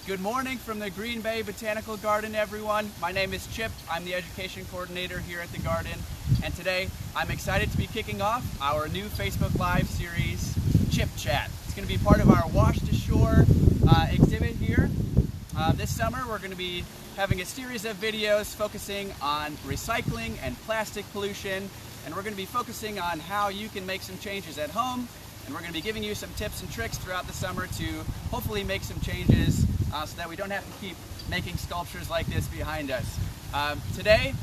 Good morning from the Green Bay Botanical Garden, everyone. My name is Chip. I'm the education coordinator here at the garden. And today, I'm excited to be kicking off our new Facebook Live series, Chip Chat. It's going to be part of our Wash to Shore exhibit here. This summer, we're going to be having a series of videos focusing on recycling and plastic pollution. And we're going to be focusing on how you can make some changes at home. And we're going to be giving you some tips and tricks throughout the summer to hopefully make some changes so that we don't have to keep making sculptures like this behind us. Today,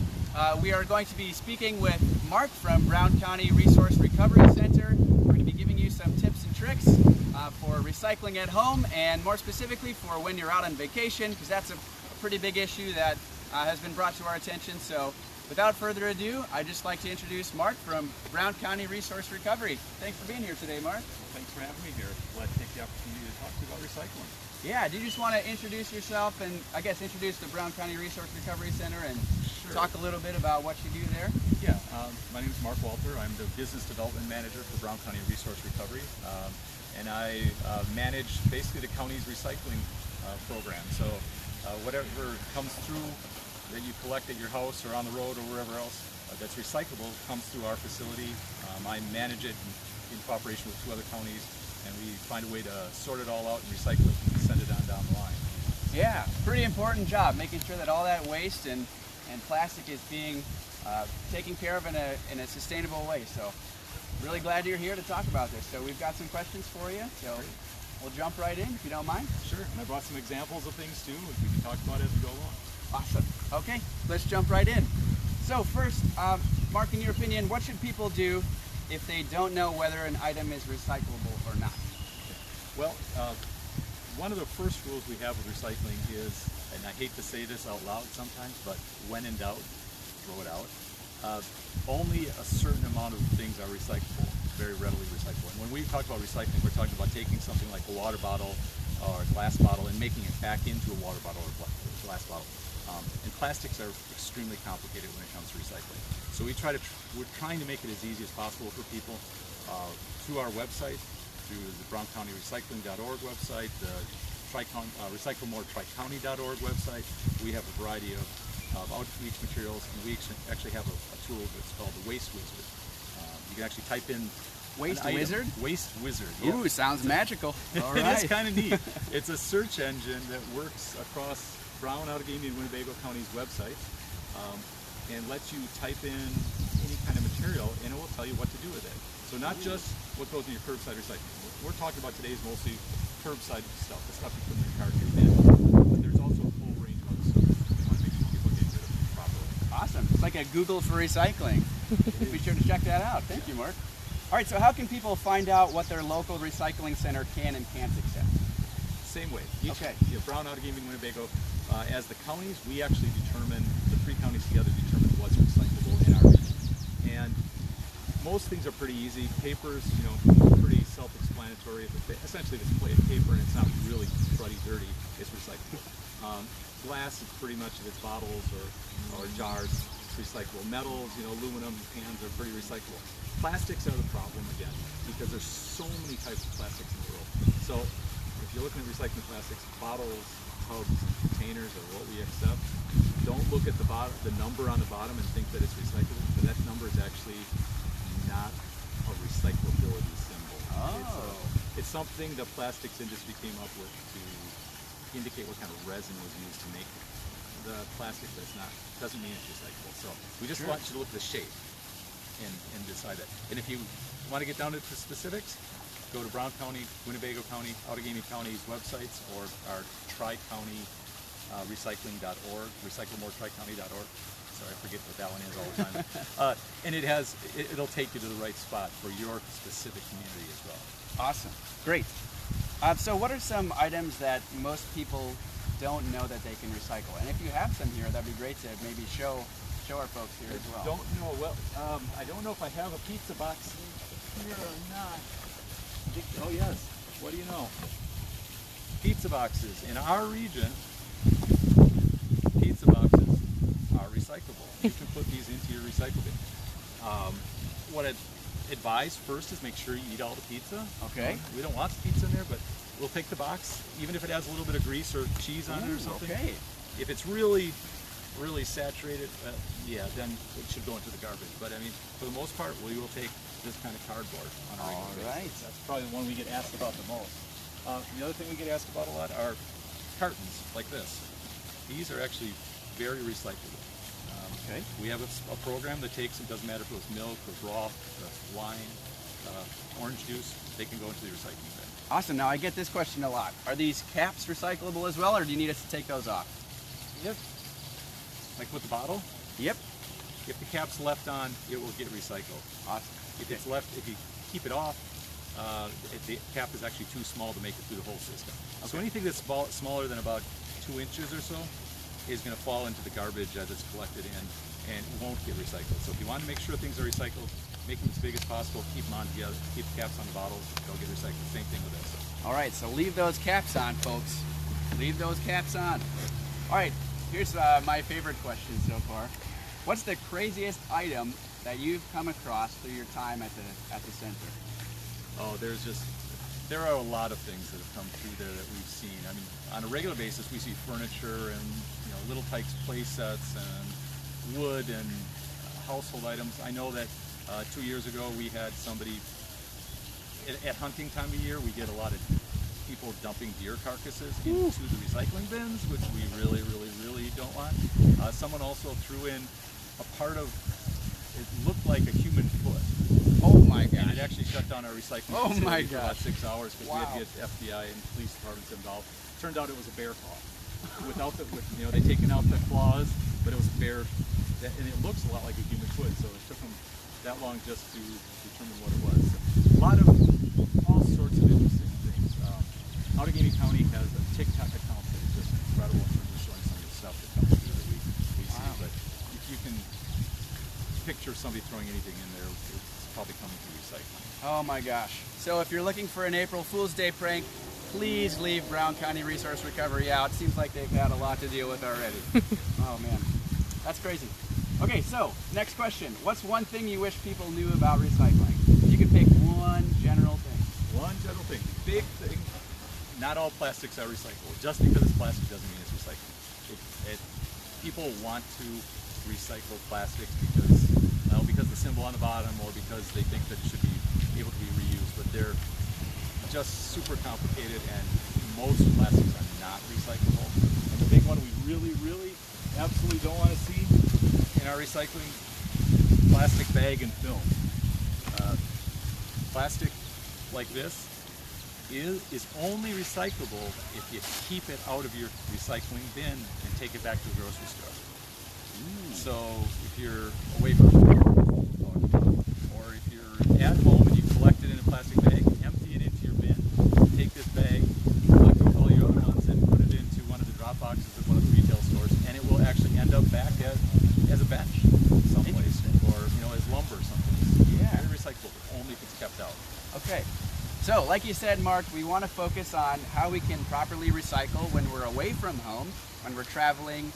we are going to be speaking with Mark from Brown County Resource Recovery Center. We're going to be giving you some tips and tricks for recycling at home, and more specifically for when you're out on vacation, because that's a pretty big issue that has been brought to our attention. So without further ado, I'd just like to introduce Mark from Brown County Resource Recovery. Thanks for being here today, Mark. Thanks for having me here. Glad to take the opportunity to talk to you about recycling. Yeah, do you just want to introduce yourself and I guess introduce the Brown County Resource Recovery Center and talk a little bit about what you do there? Yeah, my name is Mark Walter. I'm the Business Development Manager for Brown County Resource Recovery. And I manage basically the county's recycling program. So whatever comes through that you collect at your house or on the road or wherever else that's recyclable comes through our facility. I manage it in cooperation with 2 other counties, and we find a way to sort it all out and recycle it and send it on down the line. Yeah, pretty important job, making sure that all that waste and plastic is being taken care of in a sustainable way. So really glad you're here to talk about this. So we've got some questions for you, so we'll jump right in if you don't mind. Sure, and I brought some examples of things too, which we can talk about as we go along. Awesome. Okay, let's jump right in. So first, Mark, in your opinion, what should people do if they don't know whether an item is recyclable or not? Well, one of the first rules we have with recycling is, and I hate to say this out loud sometimes, but when in doubt, throw it out. Only a certain amount of things are recyclable, very readily recyclable. And when we talk about recycling, we're talking about taking something like a water bottle or a glass bottle and making it back into a water bottle or glass bottle. And plastics are extremely complicated when it comes to recycling. So we're trying to make it as easy as possible for people through our website, through the browncountyrecycling.org website, the recyclemoretricounty.org website. We have a variety of outreach materials, and we actually have a tool that's called the Waste Wizard. You can actually type in Waste Wizard? Waste Wizard. Ooh, yeah. Sounds magical. All right. It's kind of neat. It's a search engine that works across Brown, Outagamie, and Winnebago County's websites, and lets you type in any kind of material, and it will tell you what to do with it. So not just what goes in your curbside recycling. We're talking about today's mostly curbside stuff, the stuff you put in your car to your bin. But there's also a full range of other stuff. We want to make sure people get rid of it properly. Awesome. It's like a Google for recycling. Be sure to check that out. Thank you, Mark. All right, so how can people find out what their local recycling center can and can't accept? Same way. Brown, Outagamie, and Winnebago, as the counties, we actually determine, the 3 counties together determine what's recyclable in our region. And most things are pretty easy. Papers, pretty self-explanatory. Essentially, if it's paper and it's not really cruddy, dirty, it's recyclable. Glass is pretty much, if it's bottles or jars, it's recyclable. Metals, aluminum cans are pretty recyclable. Plastics are the problem again, because there's so many types of plastics in the world. So if you're looking at recycling plastics, bottles, tubs, containers are what we accept. Don't look at the number on the bottom and think that it's recyclable, because that number is actually not a recyclability symbol. Oh. It's something the plastics industry came up with to indicate what kind of resin was used to make the plastic, but doesn't mean it's recyclable. So we just want you to look at the shape and decide that. And if you want to get down to the specifics, go to Brown County, Winnebago County, Outagamie County's websites, or our tri-county recycling.org, recyclemoretricounty.org. Sorry, I forget what that one is all the time. And it'll take you to the right spot for your specific community as well. Awesome. Great. So what are some items that most people don't know that they can recycle? And if you have some here, that'd be great to maybe show our folks here as well. Don't know. Well, I don't know if I have a pizza box here or not. Oh yes. What do you know? Pizza boxes. In our region, pizza boxes are recyclable. You can put these into your recycle bin. advise first is make sure you eat all the pizza. Okay. We don't want the pizza in there, but we'll take the box, even if it has a little bit of grease or cheese on it or something. Okay. If it's really saturated, yeah, then it should go into the garbage. But I mean, for the most part, we will take this kind of cardboard on a regular basis. Right. That's probably the one we get asked about the most. The other thing we get asked about a lot are cartons like this. These are actually very recyclable. Okay. We have a program that takes, it doesn't matter if it was milk or broth, wine, orange juice, they can go into the recycling bin. Awesome. Now I get this question a lot. Are these caps recyclable as well, or do you need us to take those off? Yep. Like with the bottle, Yep. if the cap's left on, it will get recycled. Awesome. If it's left, if you keep it off, the cap is actually too small to make it through the whole system. So anything that's smaller than about 2 inches or so is going to fall into the garbage as it's collected in and won't get recycled. So if you want to make sure things are recycled, make them as big as possible, keep them on together, keep the caps on the bottles, they'll get recycled. Same thing with this. All right, so leave those caps on, folks. Leave those caps on. All right, here's my favorite question so far. What's the craziest item that you've come across through your time at the center? Oh, there are a lot of things that have come through there that we've seen. I mean, on a regular basis, we see furniture and Little Tikes play sets and wood and household items. I know that 2 years ago we had somebody at hunting time of year. We get a lot of people dumping deer carcasses into the recycling bins, which we really don't want. Someone also threw in a part of, it looked like a human foot. Oh my God. And it actually shut down our recycling facility for about 6 hours because we had to get FBI and police departments involved. Turned out it was a bear paw. They taken out the claws, but it was a bear, and it looks a lot like a human foot, so it took them that long just to determine what it was. So, a lot of all sorts of interesting things. Outagamie County has a TikTok account that is just incredible in terms of showing some of the stuff that comes through that we see. But if you can picture somebody throwing anything in there, it's probably coming through recycling. Oh my gosh. So if you're looking for an April Fool's Day prank, please leave Brown County Resource Recovery out. Seems like they've had a lot to deal with already. Oh man, that's crazy. Okay, so next question. What's one thing you wish people knew about recycling? If you could pick one general thing. One general thing, big thing, not all plastics are recyclable. Just because it's plastic doesn't mean it's recyclable. People want to recycle plastics because the symbol on the bottom or because they think that it should be able to be reused, but they're just super complicated and most plastics are not recyclable. And the big one we really absolutely don't want to see in our recycling, plastic bag and film. Plastic like this is only recyclable if you keep it out of your recycling bin and take it back to the grocery store. So if you're away from home or if you're at home and you collect it in a plastic bag, empty it into your bin, take this bag, collect all your other ones and put it into one of the drop boxes at one of the retail stores, and it will actually end up back as a bench someplace or as lumber someplace. Yeah. Very recyclable, but only if it's kept out. Okay. So, like you said, Mark, we want to focus on how we can properly recycle when we're away from home, when we're traveling.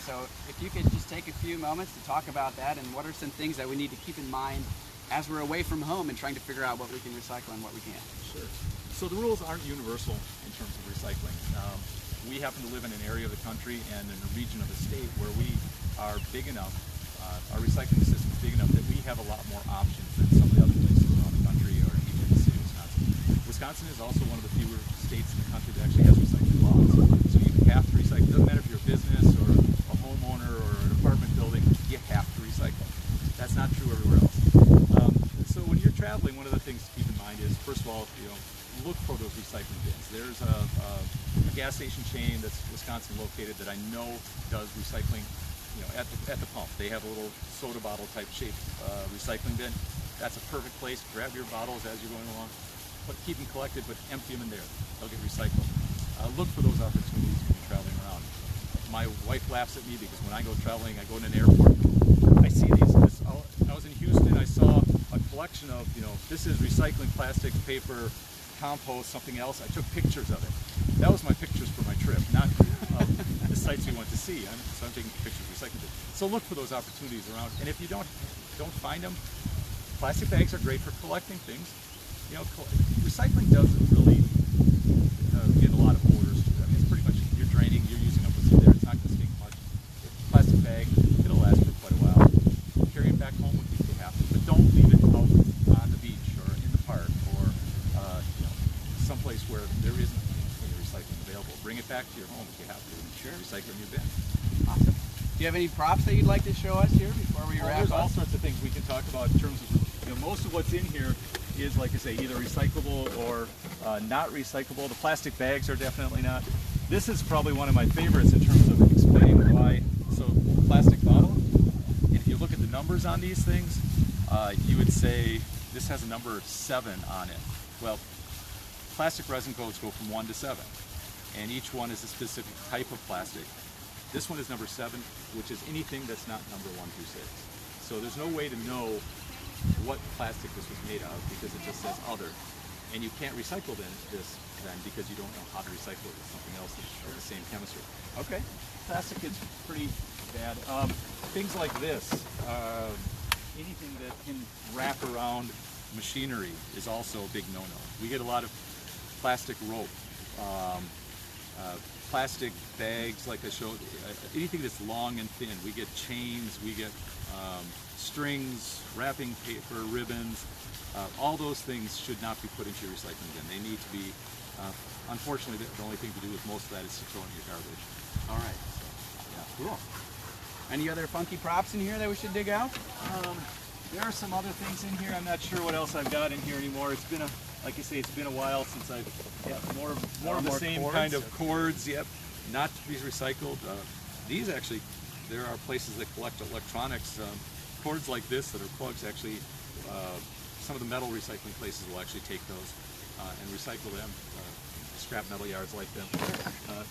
So if you could just take a few moments to talk about that and what are some things that we need to keep in mind as we're away from home and trying to figure out what we can recycle and what we can't. Sure. So the rules aren't universal in terms of recycling. We happen to live in an area of the country and in a region of the state where we are big enough, our recycling system is big enough that we have a lot more options than some of the other places around the country or even in the state of Wisconsin. Wisconsin is also one of the fewer states in the country that actually has recycling laws. So you have to recycle. It doesn't matter if you're a business or a homeowner or an apartment building, you have to recycle. That's not true everywhere else. So when you're traveling, one of the things to keep in mind is, first of all, look for those recycling bins. There's a gas station chain that's Wisconsin located that I know does recycling. At the pump, they have a little soda bottle type shaped recycling bin. That's a perfect place. Grab your bottles as you're going along, keep them collected, but empty them in there. They'll get recycled. Look for those opportunities when you're traveling around. My wife laughs at me because when I go traveling, I go to an airport, I see these. I was in Houston, I saw a collection of, this is recycling plastic, paper, compost, something else. I took pictures of it. That was my pictures for my trip, not the sites we went to see. So I'm taking pictures of recycling. So look for those opportunities around, and if you don't find them, Plastic bags are great for collecting things. You know, recycling doesn't really get a lot of odors to it. I mean, it's pretty much you're draining, you're using up what's in there. It's not going to stink much. Plastic bag, it'll last for quite a while. Carry it back home with you if you have to, but don't leave it out on the beach or in the park or you know, someplace where there isn't any recycling available. Bring it back to your home if you have to. Sure. Recycle in your bin. Awesome. Do you have any props that you'd like to show us here before we wrap There's up? all sorts of things we can talk about in terms of, you know, most of what's in here is, like I say, either recyclable or not recyclable. The plastic bags are definitely not. This is probably one of my favorites in terms of explaining why. So, plastic bottle, if you look at the numbers on these things, you would say this has a number 7 on it. Well, plastic resin codes go from 1 to 7, and each one is a specific type of plastic. This one is number 7, which is anything that's not number 1 through 6. So there's no way to know what plastic this was made of because it just says other. And you can't recycle this then because you don't know how to recycle it with something else that's of the same chemistry. Okay. Plastic is pretty bad. Things like this, anything that can wrap around machinery is also a big no-no. We get a lot of plastic rope, plastic bags, like I showed, anything that's long and thin. We get chains, we get strings, wrapping paper, ribbons. All those things should not be put into your recycling bin. They need to be, unfortunately, the only thing to do with most of that is to throw in your garbage. All right. Yeah. Cool. Any other funky props in here that we should dig out? There are some other things in here. I'm not sure what else I've got in here anymore. It's been like I say, it's been a while since I've more of the same cords? kind of cords. Yep, not to be recycled. These actually, there are places that collect electronics. Cords like this that are plugs actually, some of the metal recycling places will actually take those and recycle them. Scrap metal yards like them.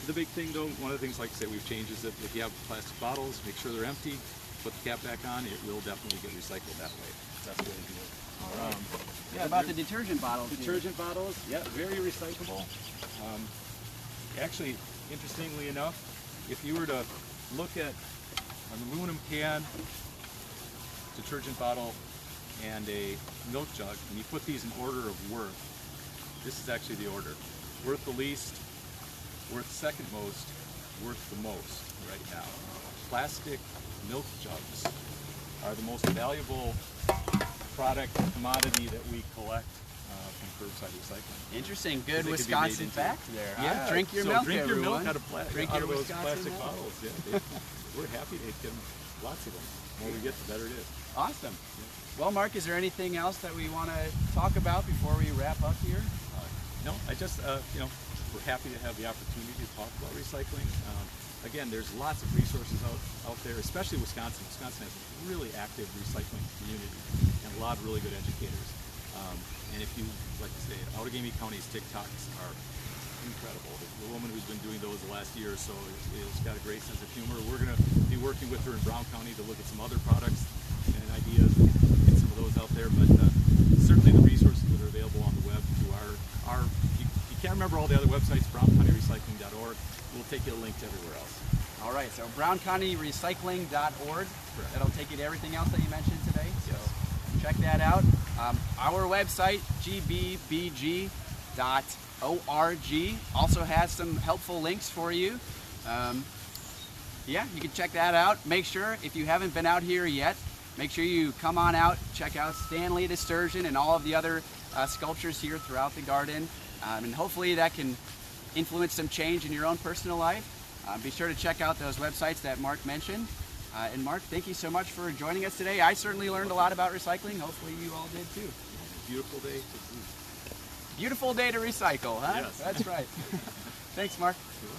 The big thing though, one of the things like I say we've changed is that if you have plastic bottles, make sure they're empty, put the cap back on, it will definitely get recycled that way. That's the way to do it. All right. Yeah, what about the detergent bottles? Detergent bottles, yeah, very recyclable. Actually, interestingly enough, if you were to look at an aluminum can, detergent bottle, and a milk jug, and you put these in order of worth, this is actually the order. Worth the least, worth second most, worth the most right now. Plastic milk jugs are the most valuable product, commodity that we collect from curbside recycling. Interesting, good Wisconsin fact there. Yeah, drink your so milk, drink everyone. your milk out of, drink out your of those Wisconsin plastic milk. bottles. Yeah, we're happy to get them, lots of them. The more we get, the better it is. Awesome. Well, Mark, is there anything else that we want to talk about before we wrap up here? No, I just, you know, we're happy to have the opportunity to talk about recycling. Again, there's lots of resources out there, especially Wisconsin. Wisconsin has a really active recycling community and a lot of really good educators. And if you, like I say, Outagamie County's TikToks are incredible. The woman who's been doing those the last year or so has got a great sense of humor. We're going to be working with her in Brown County to look at some other products and ideas, get some of those out there. But certainly the resources that are available on the web through our you can't remember all the other websites, browncountyrecycling.org. We'll take you a link to everywhere else. All right, so browncountyrecycling.org. Correct. That'll take you to everything else that you mentioned today. So Yes. check that out. Our website, gbbg.org, also has some helpful links for you. Yeah, you can check that out. Make sure, if you haven't been out here yet, make sure you come on out, check out Stanley the Sturgeon and all of the other sculptures here throughout the garden. And hopefully that can influence some change in your own personal life. Be sure to check out those websites that Mark mentioned. And Mark, thank you so much for joining us today. I certainly learned a lot about recycling. Hopefully you all did too. Beautiful day to Beautiful day to recycle, huh? Yes. That's right. Thanks, Mark. Sure.